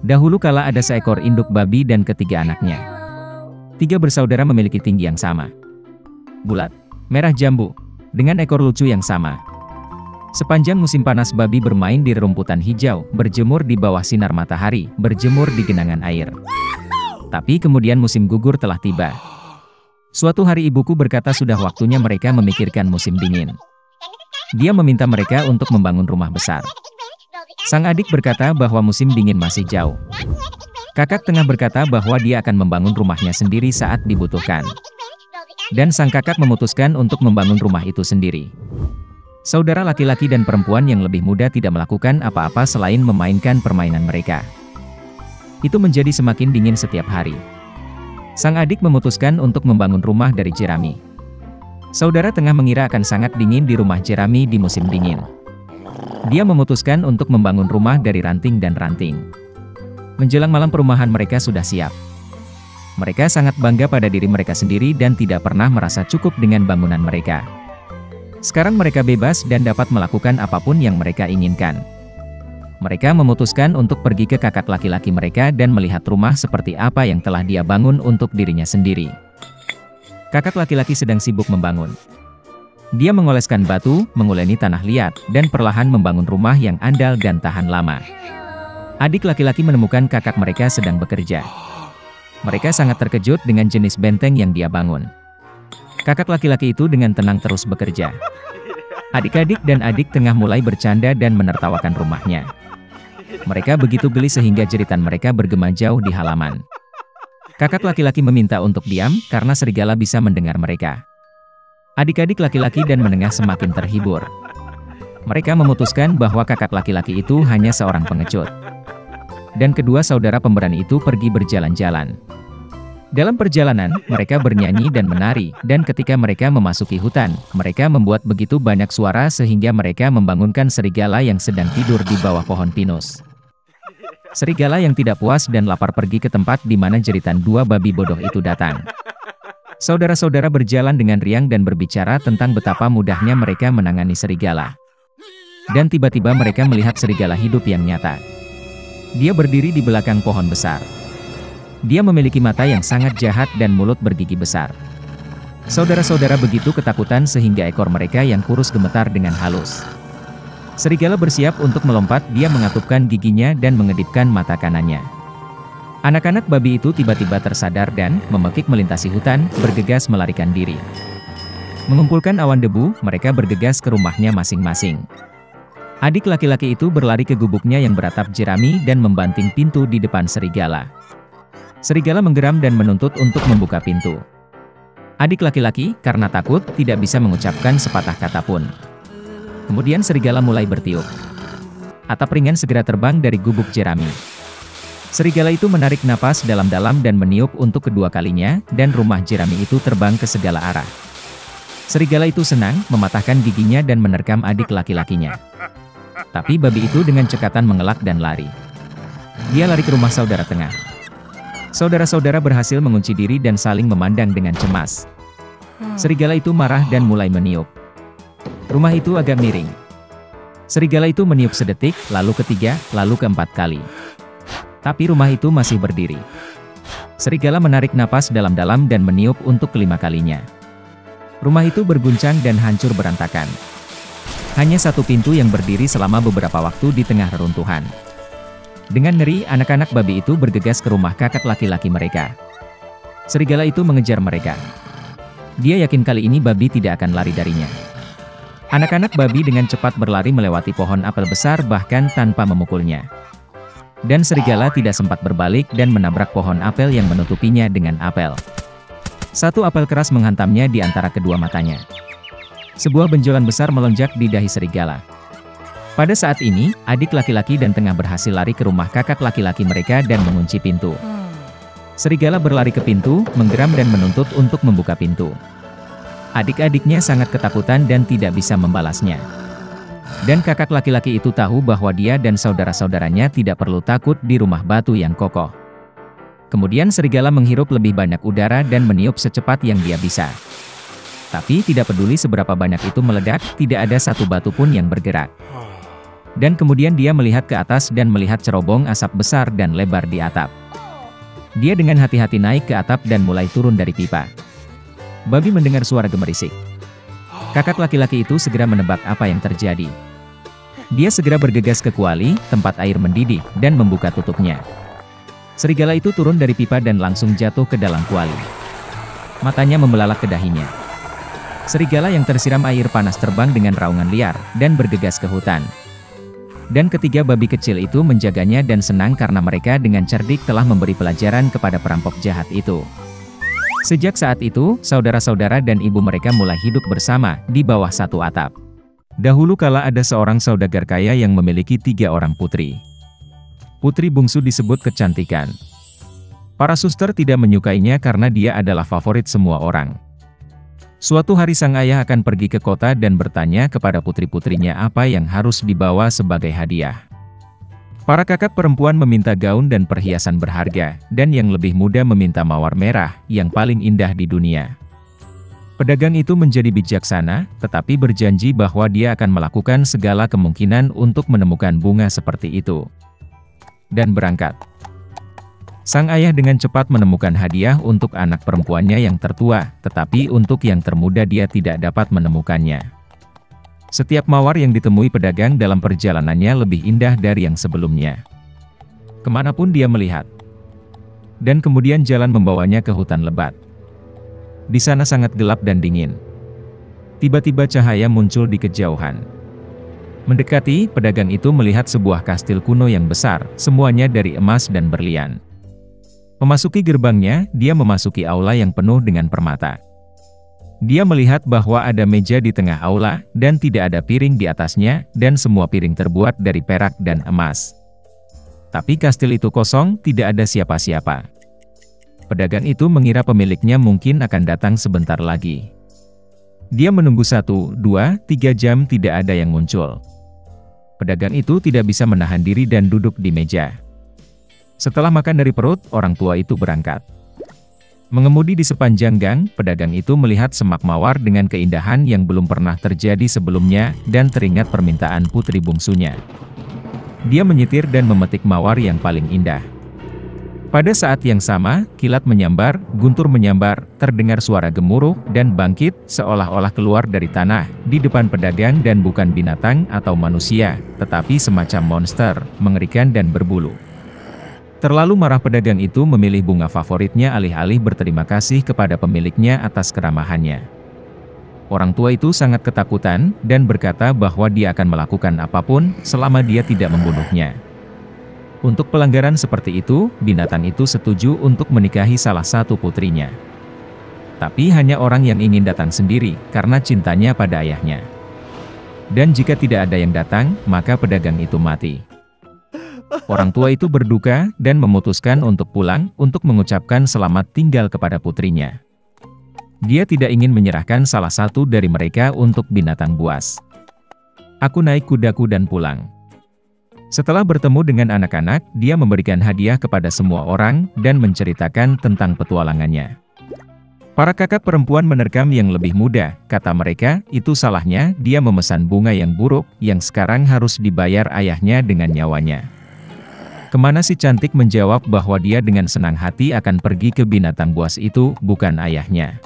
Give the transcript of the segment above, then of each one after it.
Dahulu kala ada seekor induk babi dan ketiga anaknya. Tiga bersaudara memiliki tinggi yang sama. Bulat, merah jambu, dengan ekor lucu yang sama. Sepanjang musim panas babi bermain di rerumputan hijau, berjemur di bawah sinar matahari, berjemur di genangan air. Tapi kemudian musim gugur telah tiba. Suatu hari ibuku berkata sudah waktunya mereka memikirkan musim dingin. Dia meminta mereka untuk membangun rumah besar. Sang adik berkata bahwa musim dingin masih jauh. Kakak tengah berkata bahwa dia akan membangun rumahnya sendiri saat dibutuhkan. Dan sang kakak memutuskan untuk membangun rumah itu sendiri. Saudara laki-laki dan perempuan yang lebih muda tidak melakukan apa-apa selain memainkan permainan mereka. Itu menjadi semakin dingin setiap hari. Sang adik memutuskan untuk membangun rumah dari jerami. Saudara tengah mengira akan sangat dingin di rumah jerami di musim dingin. Dia memutuskan untuk membangun rumah dari ranting dan ranting. Menjelang malam perumahan mereka sudah siap. Mereka sangat bangga pada diri mereka sendiri dan tidak pernah merasa cukup dengan bangunan mereka. Sekarang mereka bebas dan dapat melakukan apapun yang mereka inginkan. Mereka memutuskan untuk pergi ke kakak laki-laki mereka dan melihat rumah seperti apa yang telah dia bangun untuk dirinya sendiri. Kakak laki-laki sedang sibuk membangun. Dia mengoleskan batu, menguleni tanah liat, dan perlahan membangun rumah yang andal dan tahan lama. Adik laki-laki menemukan kakak mereka sedang bekerja. Mereka sangat terkejut dengan jenis benteng yang dia bangun. Kakak laki-laki itu dengan tenang terus bekerja. Adik-adik dan adik tengah mulai bercanda dan menertawakan rumahnya. Mereka begitu geli sehingga jeritan mereka bergema jauh di halaman. Kakak laki-laki meminta untuk diam karena serigala bisa mendengar mereka. Adik-adik laki-laki dan menengah semakin terhibur. Mereka memutuskan bahwa kakak laki-laki itu hanya seorang pengecut. Dan kedua saudara pemberani itu pergi berjalan-jalan. Dalam perjalanan, mereka bernyanyi dan menari, dan ketika mereka memasuki hutan, mereka membuat begitu banyak suara sehingga mereka membangunkan serigala yang sedang tidur di bawah pohon pinus. Serigala yang tidak puas dan lapar pergi ke tempat di mana jeritan dua babi bodoh itu datang. Saudara-saudara berjalan dengan riang dan berbicara tentang betapa mudahnya mereka menangani serigala. Dan tiba-tiba mereka melihat serigala hidup yang nyata. Dia berdiri di belakang pohon besar. Dia memiliki mata yang sangat jahat dan mulut bergigi besar. Saudara-saudara begitu ketakutan sehingga ekor mereka yang kurus gemetar dengan halus. Serigala bersiap untuk melompat, dia mengatupkan giginya dan mengedipkan mata kanannya. Anak-anak babi itu tiba-tiba tersadar dan, memekik melintasi hutan, bergegas melarikan diri. Mengumpulkan awan debu, mereka bergegas ke rumahnya masing-masing. Adik laki-laki itu berlari ke gubuknya yang beratap jerami dan membanting pintu di depan serigala. Serigala menggeram dan menuntut untuk membuka pintu. Adik laki-laki, karena takut, tidak bisa mengucapkan sepatah kata pun. Kemudian serigala mulai bertiup. Atap ringan segera terbang dari gubuk jerami. Serigala itu menarik napas dalam-dalam dan meniup untuk kedua kalinya, dan rumah jerami itu terbang ke segala arah. Serigala itu senang, mematahkan giginya dan menerkam adik laki-lakinya. Tapi babi itu dengan cekatan mengelak dan lari. Dia lari ke rumah saudara tengah. Saudara-saudara berhasil mengunci diri dan saling memandang dengan cemas. Serigala itu marah dan mulai meniup. Rumah itu agak miring. Serigala itu meniup sedetik, lalu ketiga, lalu keempat kali. Tapi rumah itu masih berdiri. Serigala menarik napas dalam-dalam dan meniup untuk kelima kalinya. Rumah itu berguncang dan hancur berantakan. Hanya satu pintu yang berdiri selama beberapa waktu di tengah reruntuhan. Dengan ngeri, anak-anak babi itu bergegas ke rumah kakak laki-laki mereka. Serigala itu mengejar mereka. Dia yakin kali ini babi tidak akan lari darinya. Anak-anak babi dengan cepat berlari melewati pohon apel besar bahkan tanpa memukulnya. Dan serigala tidak sempat berbalik dan menabrak pohon apel yang menutupinya dengan apel. Satu apel keras menghantamnya di antara kedua matanya. Sebuah benjolan besar melonjak di dahi serigala. Pada saat ini, adik laki-laki dan tengah berhasil lari ke rumah kakak laki-laki mereka dan mengunci pintu. Serigala berlari ke pintu, menggeram dan menuntut untuk membuka pintu. Adik-adiknya sangat ketakutan dan tidak bisa membalasnya. Dan kakak laki-laki itu tahu bahwa dia dan saudara-saudaranya tidak perlu takut di rumah batu yang kokoh. Kemudian serigala menghirup lebih banyak udara dan meniup secepat yang dia bisa. Tapi tidak peduli seberapa banyak itu meledak, tidak ada satu batu pun yang bergerak. Dan kemudian dia melihat ke atas dan melihat cerobong asap besar dan lebar di atap. Dia dengan hati-hati naik ke atap dan mulai turun dari pipa. Babi mendengar suara gemerisik. Kakak laki-laki itu segera menebak apa yang terjadi. Dia segera bergegas ke kuali, tempat air mendidih, dan membuka tutupnya. Serigala itu turun dari pipa dan langsung jatuh ke dalam kuali. Matanya membelalak ke dahinya. Serigala yang tersiram air panas terbang dengan raungan liar, dan bergegas ke hutan. Dan ketiga babi kecil itu menjaganya dan senang karena mereka dengan cerdik telah memberi pelajaran kepada perampok jahat itu. Sejak saat itu, saudara-saudara dan ibu mereka mulai hidup bersama di bawah satu atap. Dahulu kala ada seorang saudagar kaya yang memiliki 3 orang putri. Putri bungsu disebut kecantikan. Para suster tidak menyukainya karena dia adalah favorit semua orang. Suatu hari sang ayah akan pergi ke kota dan bertanya kepada putri-putrinya apa yang harus dibawa sebagai hadiah. Para kakak perempuan meminta gaun dan perhiasan berharga, dan yang lebih muda meminta mawar merah, yang paling indah di dunia. Pedagang itu menjadi bijaksana, tetapi berjanji bahwa dia akan melakukan segala kemungkinan untuk menemukan bunga seperti itu. Dan berangkat. Sang ayah dengan cepat menemukan hadiah untuk anak perempuannya yang tertua, tetapi untuk yang termuda dia tidak dapat menemukannya. Setiap mawar yang ditemui pedagang dalam perjalanannya lebih indah dari yang sebelumnya. Kemanapun dia melihat. Dan kemudian jalan membawanya ke hutan lebat. Di sana sangat gelap dan dingin. Tiba-tiba cahaya muncul di kejauhan. Mendekati, pedagang itu melihat sebuah kastil kuno yang besar, semuanya dari emas dan berlian. Memasuki gerbangnya, dia memasuki aula yang penuh dengan permata. Dia melihat bahwa ada meja di tengah aula, dan tidak ada piring di atasnya, dan semua piring terbuat dari perak dan emas. Tapi kastil itu kosong, tidak ada siapa-siapa. Pedagang itu mengira pemiliknya mungkin akan datang sebentar lagi. Dia menunggu 1, 2, 3 jam tidak ada yang muncul. Pedagang itu tidak bisa menahan diri dan duduk di meja. Setelah makan dari perut, orang tua itu berangkat. Mengemudi di sepanjang gang, pedagang itu melihat semak mawar dengan keindahan yang belum pernah terjadi sebelumnya, dan teringat permintaan putri bungsunya. Dia menyetir dan memetik mawar yang paling indah. Pada saat yang sama, kilat menyambar, guntur menyambar, terdengar suara gemuruh, dan bangkit, seolah-olah keluar dari tanah, di depan pedagang dan bukan binatang atau manusia, tetapi semacam monster, mengerikan dan berbulu. Terlalu marah pedagang itu memilih bunga favoritnya alih-alih berterima kasih kepada pemiliknya atas keramahannya. Orang tua itu sangat ketakutan, dan berkata bahwa dia akan melakukan apapun, selama dia tidak membunuhnya. Untuk pelanggaran seperti itu, binatang itu setuju untuk menikahi salah satu putrinya. Tapi hanya orang yang ingin datang sendiri, karena cintanya pada ayahnya. Dan jika tidak ada yang datang, maka pedagang itu mati. Orang tua itu berduka, dan memutuskan untuk pulang, untuk mengucapkan selamat tinggal kepada putrinya. Dia tidak ingin menyerahkan salah satu dari mereka untuk binatang buas. Aku naik kudaku dan pulang. Setelah bertemu dengan anak-anak, dia memberikan hadiah kepada semua orang, dan menceritakan tentang petualangannya. Para kakak perempuan menerkam yang lebih muda, kata mereka, itu salahnya, dia memesan bunga yang buruk, yang sekarang harus dibayar ayahnya dengan nyawanya. Kemana si cantik menjawab bahwa dia dengan senang hati akan pergi ke binatang buas itu, bukan ayahnya.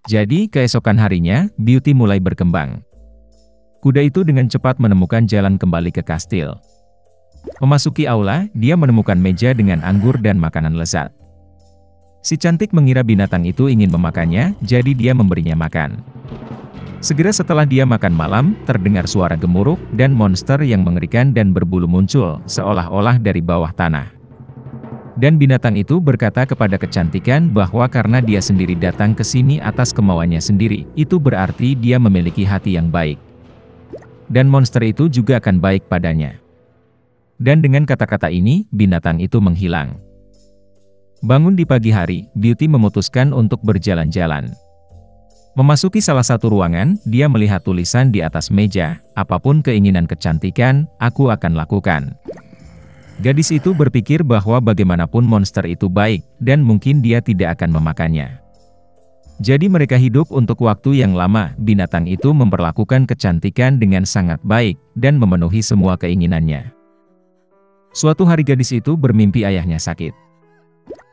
Jadi, keesokan harinya, Beauty mulai berkembang. Kuda itu dengan cepat menemukan jalan kembali ke kastil. Memasuki aula, dia menemukan meja dengan anggur dan makanan lezat. Si cantik mengira binatang itu ingin memakannya, jadi dia memberinya makan. Segera setelah dia makan malam, terdengar suara gemuruh, dan monster yang mengerikan dan berbulu muncul, seolah-olah dari bawah tanah. Dan binatang itu berkata kepada kecantikan bahwa karena dia sendiri datang ke sini atas kemauannya sendiri, itu berarti dia memiliki hati yang baik. Dan monster itu juga akan baik padanya. Dan dengan kata-kata ini, binatang itu menghilang. Bangun di pagi hari, Beauty memutuskan untuk berjalan-jalan. Memasuki salah satu ruangan, dia melihat tulisan di atas meja, apapun keinginan kecantikan, aku akan lakukan. Gadis itu berpikir bahwa bagaimanapun monster itu baik, dan mungkin dia tidak akan memakannya. Jadi mereka hidup untuk waktu yang lama. Binatang itu memperlakukan kecantikan dengan sangat baik, dan memenuhi semua keinginannya. Suatu hari gadis itu bermimpi ayahnya sakit.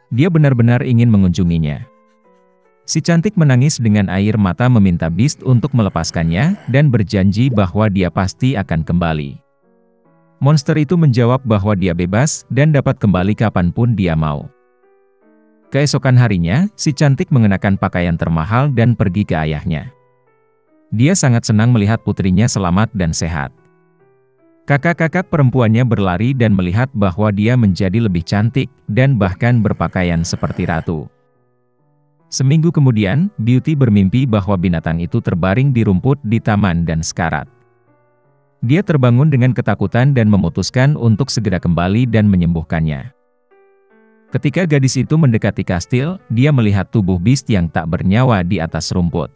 Dia benar-benar ingin mengunjunginya. Si cantik menangis dengan air mata meminta Beast untuk melepaskannya, dan berjanji bahwa dia pasti akan kembali. Monster itu menjawab bahwa dia bebas, dan dapat kembali kapanpun dia mau. Keesokan harinya, si cantik mengenakan pakaian termahal dan pergi ke ayahnya. Dia sangat senang melihat putrinya selamat dan sehat. Kakak-kakak perempuannya berlari dan melihat bahwa dia menjadi lebih cantik, dan bahkan berpakaian seperti ratu. Seminggu kemudian, Beauty bermimpi bahwa binatang itu terbaring di rumput di taman dan sekarat. Dia terbangun dengan ketakutan dan memutuskan untuk segera kembali dan menyembuhkannya. Ketika gadis itu mendekati kastil, dia melihat tubuh Beast yang tak bernyawa di atas rumput.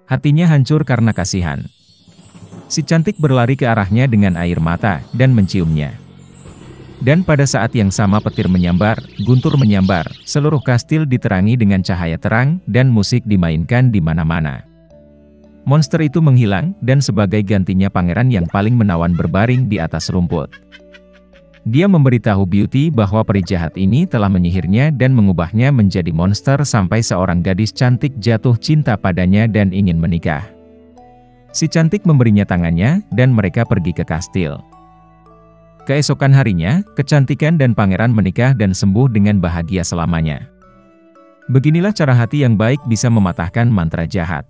Hatinya hancur karena kasihan. Si cantik berlari ke arahnya dengan air mata, dan menciumnya. Dan pada saat yang sama petir menyambar, guntur menyambar, seluruh kastil diterangi dengan cahaya terang, dan musik dimainkan di mana-mana. Monster itu menghilang, dan sebagai gantinya pangeran yang paling menawan berbaring di atas rumput. Dia memberitahu Beauty bahwa peri jahat ini telah menyihirnya dan mengubahnya menjadi monster sampai seorang gadis cantik jatuh cinta padanya dan ingin menikah. Si cantik memberinya tangannya, dan mereka pergi ke kastil. Keesokan harinya, kecantikan dan pangeran menikah dan sembuh dengan bahagia selamanya. Beginilah cara hati yang baik bisa mematahkan mantra jahat.